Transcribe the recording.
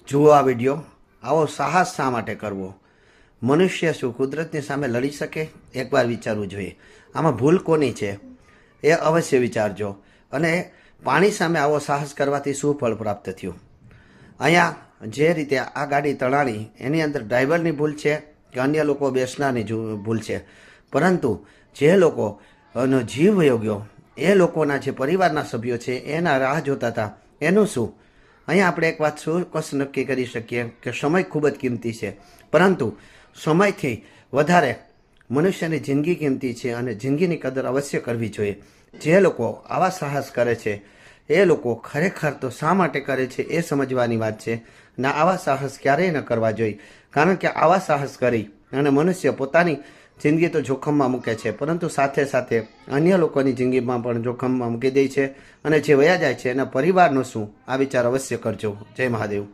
જુઓ આ વિડીયો. આવો સાહસ શા માટે કરવો? મનુષ્ય શું કુદરતની સામે લડી શકે? એકવાર વિચારવું જોઈએ. આમાં ભૂલ કોની છે એ અવશ્ય વિચારજો. અને પાણી સામે આવો સાહસ કરવાથી શું ફળ પ્રાપ્ત થયું? અહીંયા જે રીતે આ ગાડી તણાણી એની અંદર ડ્રાઈવરની ભૂલ છે કે અન્ય લોકો બેસનારની ભૂલ છે, પરંતુ જે લોકોનો જીવ વયો ગયો એ લોકોના જે પરિવારના સભ્યો છે એના રાહ જોતા હતા એનું શું? અહીંયા આપણે એક વાત ચોક્કસ નક્કી કરી શકીએ કે સમય ખૂબ જ કિંમતી છે, પરંતુ સમયથી વધારે મનુષ્યની જિંદગી કિંમતી છે અને જિંદગીની કદર અવશ્ય કરવી જોઈએ. જે લોકો આવા સાહસ કરે છે એ લોકો ખરેખર તો શા માટે કરે છે એ સમજવાની વાત છે. ને આવા સાહસ ક્યારેય ન કરવા જોઈએ, કારણ કે આવા સાહસ કરી અને મનુષ્ય પોતાની જિંદગી તો જોખમમાં મૂકે છે, પરંતુ સાથે સાથે અન્ય લોકોની જિંદગીમાં પણ જોખમમાં મૂકી દે છે. અને જે વયા જાય છે એના પરિવારનો શું, આ વિચાર અવશ્ય કરજો. જય મહાદેવ.